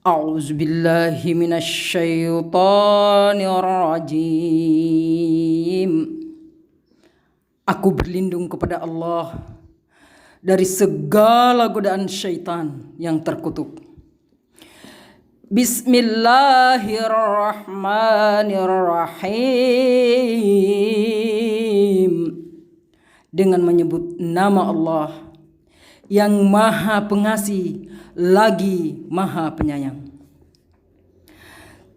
A'udzu billahi minasyaitonir rajim. Aku berlindung kepada Allah dari segala godaan syaitan yang terkutuk. Bismillahirrahmanirrahim. Dengan menyebut nama Allah yang Maha Pengasih lagi Maha Penyayang.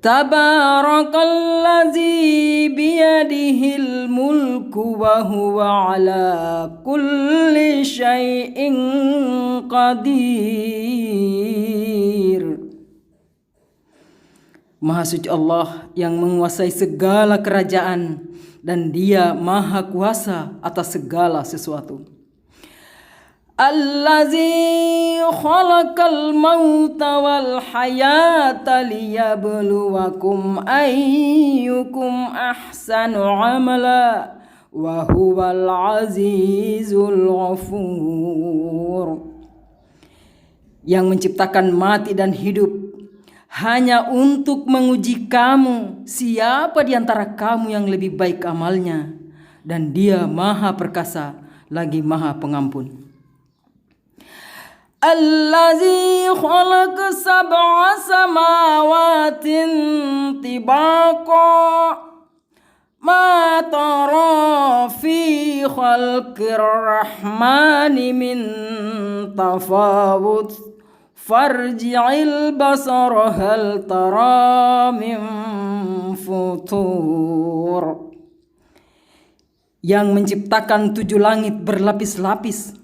Tabarakalladzi biyadihil mulku wa huwa ala kulli syai'in qadir. Maha suci Allah yang menguasai segala kerajaan dan Dia Maha kuasa atas segala sesuatu. Allazi khalaqal mauta wal hayata liyabluwakum ayyukum ahsanu amala wa huwal azizul ghafur. Yang menciptakan mati dan hidup hanya untuk menguji kamu, siapa di antara kamu yang lebih baik amalnya, dan Dia Maha Perkasa lagi Maha Pengampun. Allazi khalaqa sab'a samawatin tibaqa ma tara fi khalqir rahmani min tafawut farji'il basara hal tara min futur. Yang menciptakan 7 langit berlapis-lapis,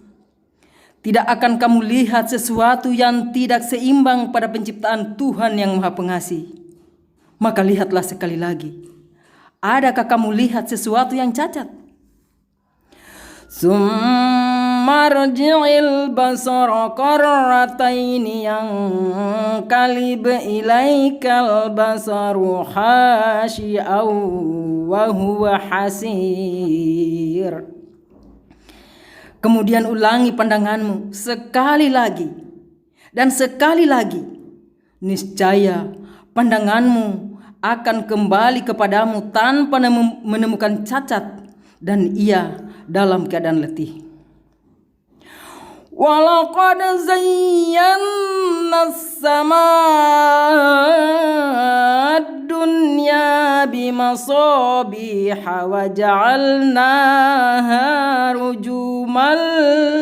tidak akan kamu lihat sesuatu yang tidak seimbang pada penciptaan Tuhan yang Maha Pengasih. Maka lihatlah sekali lagi. Adakah kamu lihat sesuatu yang cacat? Summa rji'il basara qarrataini yanqalib ilaikal basaru khashi'aw wa huwa hasir. Kemudian ulangi pandanganmu sekali lagi dan sekali lagi. Niscaya pandanganmu akan kembali kepadamu tanpa menemukan cacat, dan ia dalam keadaan letih. Walaqad zayyana as-samaa ad-dunya bimasabiha wa ja'alnaha rujuman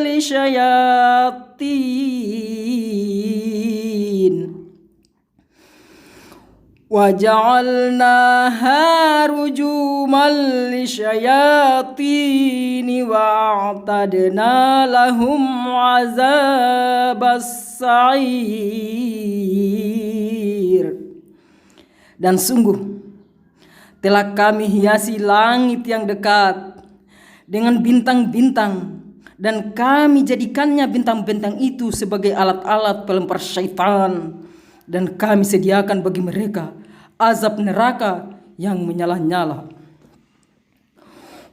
lisyayatin wa'tadna lahum azabas sa'ir. Dan sungguh telah kami hiasi langit yang dekat dengan bintang-bintang, dan kami jadikannya bintang-bintang itu sebagai alat-alat pelempar syaitan, dan kami sediakan bagi mereka azab neraka yang menyala-nyala.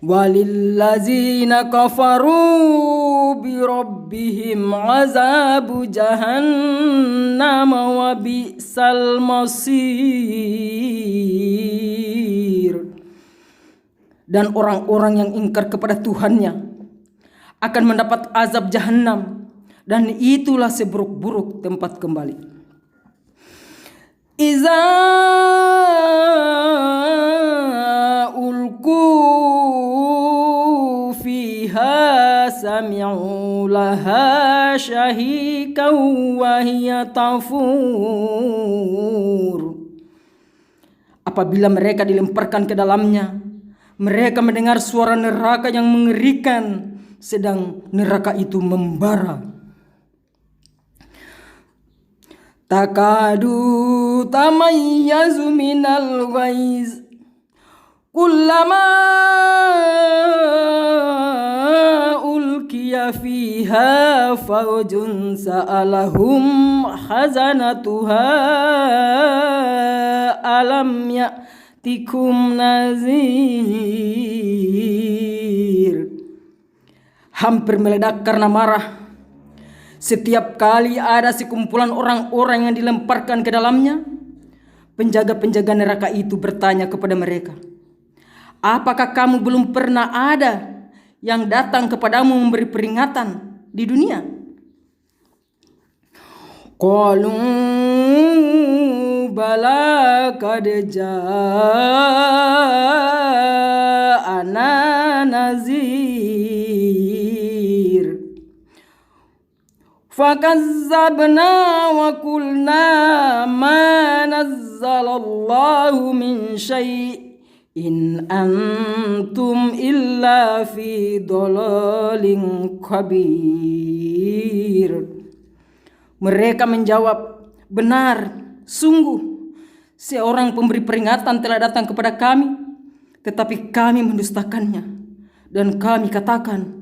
Walillazina kafaru bi rabbihim azabu jahannam wa bi'sal masir. Dan orang-orang yang ingkar kepada Tuhannya akan mendapat azab jahanam, dan itulah seburuk-buruk tempat kembali. Iza ulku fiha sami'u laha syahikan wa hiya tafur. Apabila mereka dilemparkan ke dalamnya, mereka mendengar suara neraka yang mengerikan, sedang neraka itu membara. Takadu tamayyazu minal ghaiz kullama ulqiya fiha fawjun sa'alahum khazanatuha alam ya'tikum nazir. Hampir meledak karena marah, Setiap kali ada sekumpulan orang-orang yang dilemparkan ke dalamnya, penjaga-penjaga neraka itu bertanya kepada mereka, apakah kamu belum pernah ada yang datang kepadamu memberi peringatan di dunia? Qalu bala qad ja'ana nazir fakazzabna wa qulna ma nazzalallahu min syai'in antum illa fi dhalalin kabir. Mereka menjawab, benar, sungguh seorang pemberi peringatan telah datang kepada kami, tetapi kami mendustakannya. Dan kami katakan,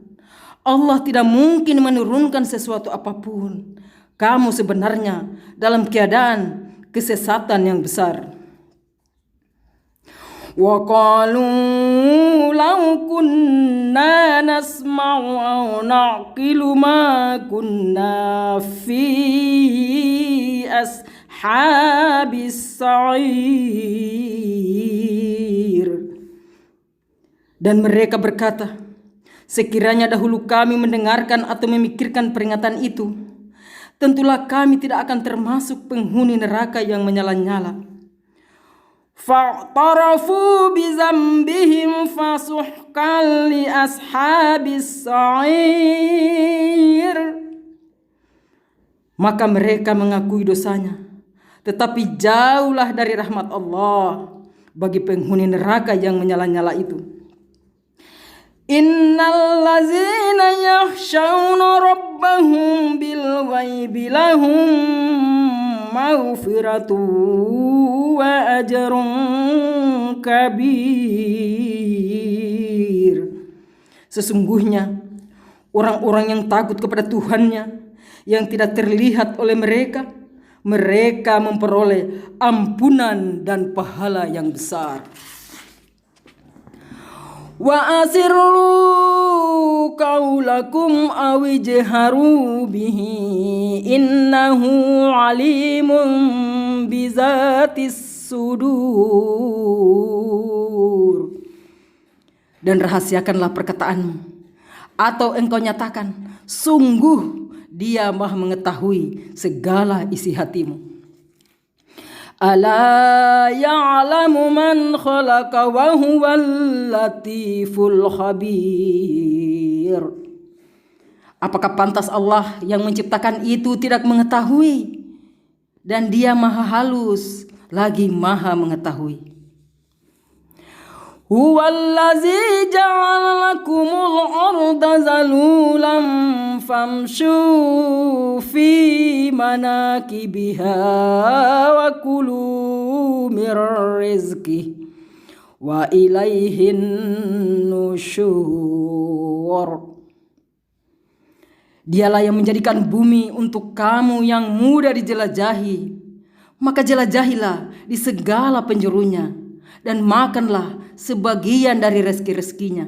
Allah tidak mungkin menurunkan sesuatu apapun. Kamu sebenarnya dalam keadaan kesesatan yang besar. Wa qalu law kunna nasma'u aw naqilu ma kunna fi ashabis sa'ir. Dan mereka berkata, sekiranya dahulu kami mendengarkan atau memikirkan peringatan itu, tentulah kami tidak akan termasuk penghuni neraka yang menyala-nyala. Fa'tarafu bizambihim fasuhkan li ashabis sa'ir. Maka mereka mengakui dosanya, tetapi jauhlah dari rahmat Allah bagi penghuni neraka yang menyala-nyala itu. Innal ladzina yakhshawna rabbahum bil ghaibi lahum maghfiratu wa ajrun kabir. Sesungguhnya orang-orang yang takut kepada Tuhannya yang tidak terlihat oleh mereka, mereka memperoleh ampunan dan pahala yang besar. Wa asirru qaulakum aw ijharu bihi innahu alimun bizatis sudur. Dan rahasiakanlah perkataanmu atau engkau nyatakan, sungguh Dia Maha mengetahui segala isi hatimu. Ala ya'lamu man khalaqa wa huwal latiful khabir. Apakah pantas Allah yang menciptakan itu tidak mengetahui? Dan Dia Maha halus lagi Maha mengetahui. Huwallazi ja'ala lakumul arda zalulan famshu fi manakibiha wa kulu mir rizqih wa ilaihin nusyur. Dialah yang menjadikan bumi untuk kamu yang mudah dijelajahi, maka jelajahilah di segala penjurunya dan makanlah sebagian dari rezeki-rezekinya,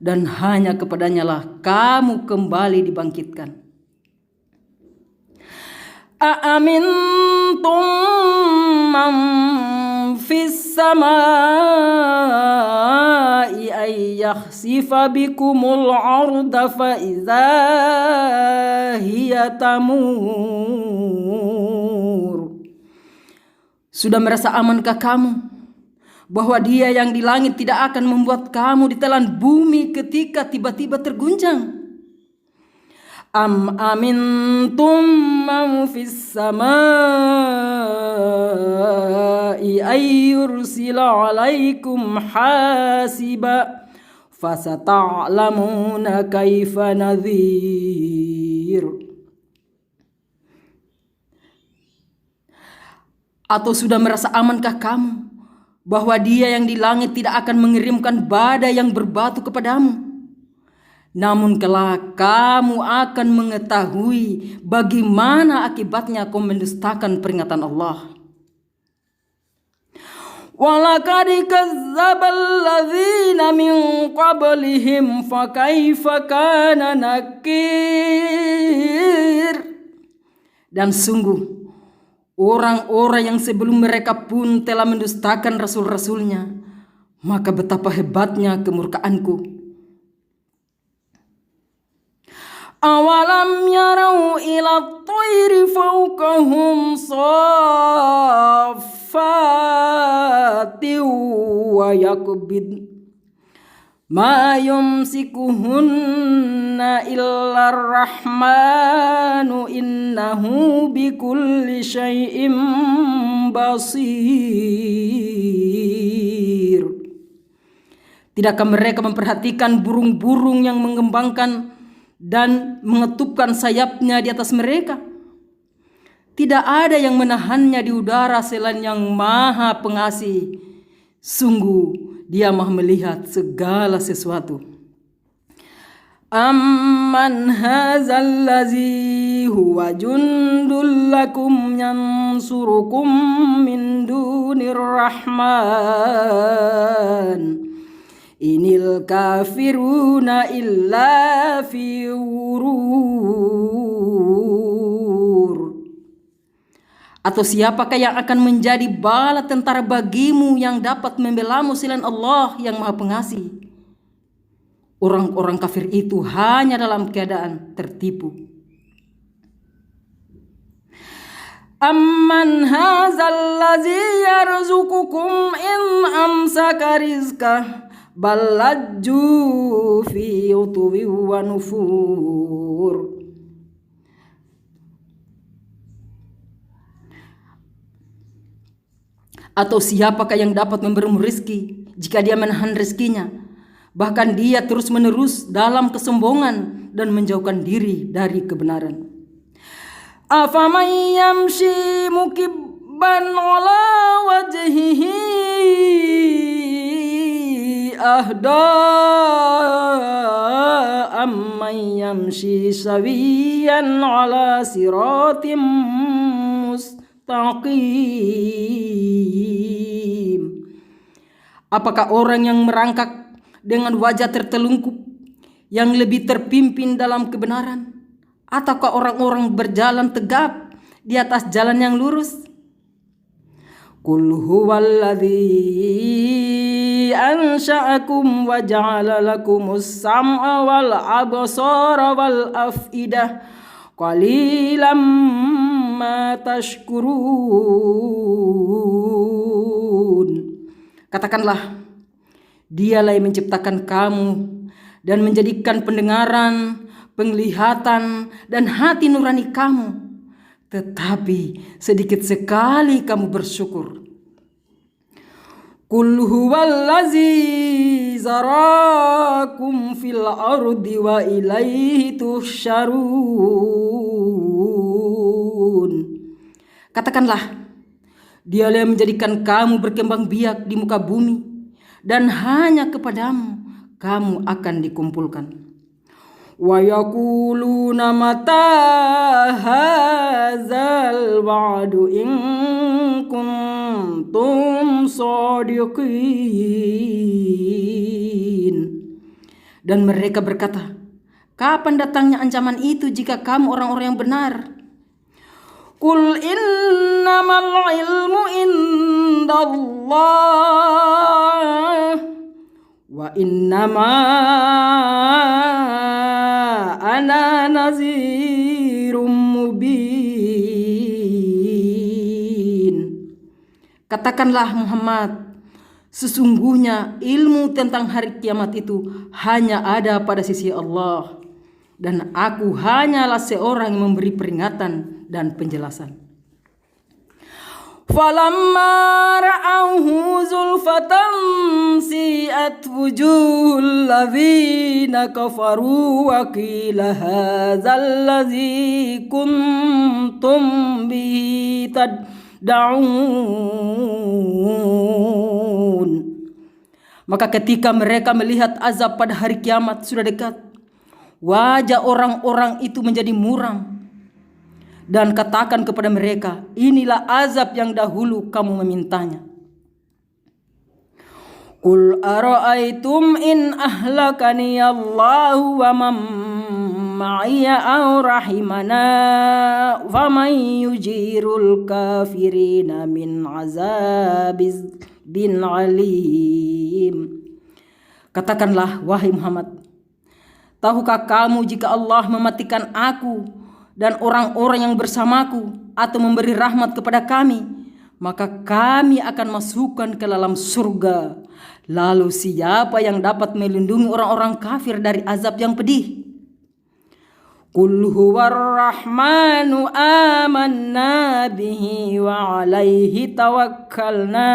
dan hanya kepadanya lah kamu kembali dibangkitkan. Aamintum man fis samai ay yakhsifa bikumul arda fa iza hiya tamur. Sudah merasa amankah kamu bahwa Dia yang di langit tidak akan membuat kamu ditelan bumi ketika tiba-tiba terguncang? Am amintum man fis samai ay yursila alaikum hasiba fasata'lamuna kaifa nadhir. Atau sudah merasa amankah kamu bahwa Dia yang di langit tidak akan mengirimkan badai yang berbatu kepadamu? Namun kelak kamu akan mengetahui bagaimana akibatnya kau mendustakan peringatan Allah. Walaqad kazzabal ladzina min qablihim fakaifa kana nakir. Dan sungguh orang-orang yang sebelum mereka pun telah mendustakan rasul-rasulnya, maka betapa hebatnya kemurkaanku. Awalam yarau ila at-tayri fawqahum saffati wa yakbid ma yumsikuhunna illa ar-rahmanu innahu bikulli syai'in basir. Tidakkah mereka memperhatikan burung-burung yang mengembangkan dan mengetupkan sayapnya di atas mereka? Tidak ada yang menahannya di udara selain yang Maha Pengasih. Sungguh Dia Maha melihat segala sesuatu. Amman hadzal ladzi huwa jundul lakum yansurukum min dunir rahman. Inil kafiruna illa fi ghurur. Atau siapakah yang akan menjadi bala tentara bagimu yang dapat membelamu selain Allah yang Maha Pengasih? Orang-orang kafir itu hanya dalam keadaan tertipu. Amman hadzal ladzi yarzuqukum in amsaka rizqah balajju fi utubi wa nufur. Atau siapakah yang dapat memberimu rezeki jika Dia menahan rezekinya? Bahkan dia terus menerus dalam kesombongan dan menjauhkan diri dari kebenaran. Afaman yamshi mukibban ala wajhihi ahda amman yamshi sawiyan ala siratim mustaqim. Apakah orang yang merangkak dengan wajah tertelungkup yang lebih terpimpin dalam kebenaran, ataukah orang-orang berjalan tegap di atas jalan yang lurus? Qul huwallazi ansha'akum wa ja'ala lakumus sam'a wal absara wal af'idah qalilam ma tashkurun. Katakanlah, Dialah yang menciptakan kamu dan menjadikan pendengaran, penglihatan, dan hati nurani kamu. Tetapi sedikit sekali kamu bersyukur. Qul huwallazi zarakum fil ardi wa ilaihi tuhsyarun. Katakanlah, Dialah yang menjadikan kamu berkembang biak di muka bumi, dan hanya kepadamu kamu akan dikumpulkan. Wa yaquluna mata hadzal wa'du in kuntum shadiqin. Dan mereka berkata, kapan datangnya ancaman itu jika kamu orang-orang yang benar? Qul innamal ilmu indallah wa innama ana nazirum mubin. Katakanlah Muhammad, sesungguhnya ilmu tentang hari kiamat itu hanya ada pada sisi Allah, dan aku hanyalah seorang yang memberi peringatan dan penjelasan. Falamma ra'awhu zulfatan si'at wujuhul ladzina kafaru wa qila hadzal ladzi kuntum bihi tad'un. Maka ketika mereka melihat azab pada hari kiamat sudah dekat, wajah orang-orang itu menjadi muram. Dan katakan kepada mereka, inilah azab yang dahulu kamu memintanya. Qul ara'aytum in ahlakani Allahu wa man ma'iya aw rahimana faman yujirul kafirina min azabiz bin alim. Katakanlah, wahai Muhammad, tahukah kamu jika Allah mematikan aku dan orang-orang yang bersamaku atau memberi rahmat kepada kami, maka kami akan masukkan ke dalam surga. Lalu siapa yang dapat melindungi orang-orang kafir dari azab yang pedih? Qul huwar rahmanu amanna bihi wa alaihi tawakkalna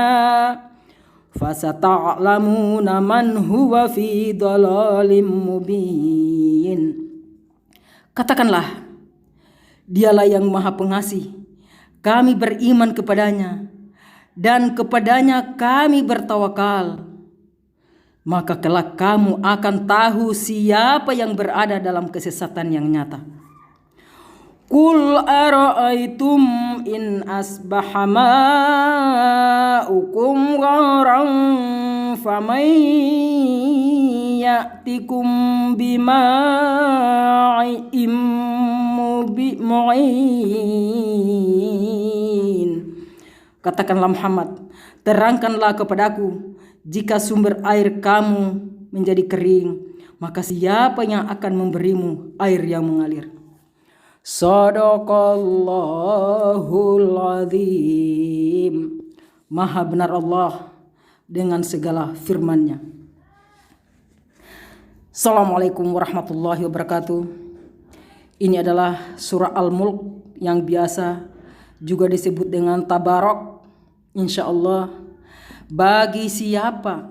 fasata'lamuna man huwa fi dhalalim mubin. Katakanlah, Dialah yang Maha Pengasih, kami beriman kepadanya dan kepadanya kami bertawakal. Maka kelak kamu akan tahu siapa yang berada dalam kesesatan yang nyata. Qul ara'aytum in asbaha ma'ukum gharan faman ya'tikum bima'in mu'in. Katakanlah Muhammad, terangkanlah kepadaku, jika sumber air kamu menjadi kering, maka siapa yang akan memberimu air yang mengalir? Shadaqallahul azim. Maha benar Allah dengan segala firman-Nya. Assalamualaikum warahmatullahi wabarakatuh. Ini adalah surah Al-Mulk yang biasa juga disebut dengan Tabarok. Insya Allah, bagi siapa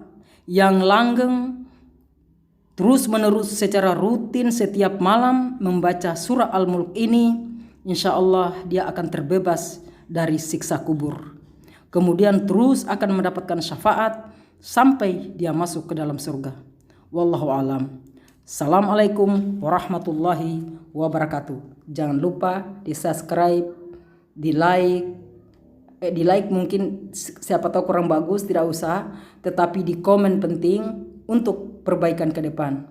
yang langgeng terus-menerus secara rutin setiap malam membaca surah Al-Mulk ini, insya Allah dia akan terbebas dari siksa kubur. Kemudian terus akan mendapatkan syafaat sampai dia masuk ke dalam surga. Wallahu alam. Assalamualaikum warahmatullahi wabarakatuh. Jangan lupa di subscribe, di like mungkin siapa tahu kurang bagus, tidak usah, tetapi di komen penting untuk perbaikan ke depan.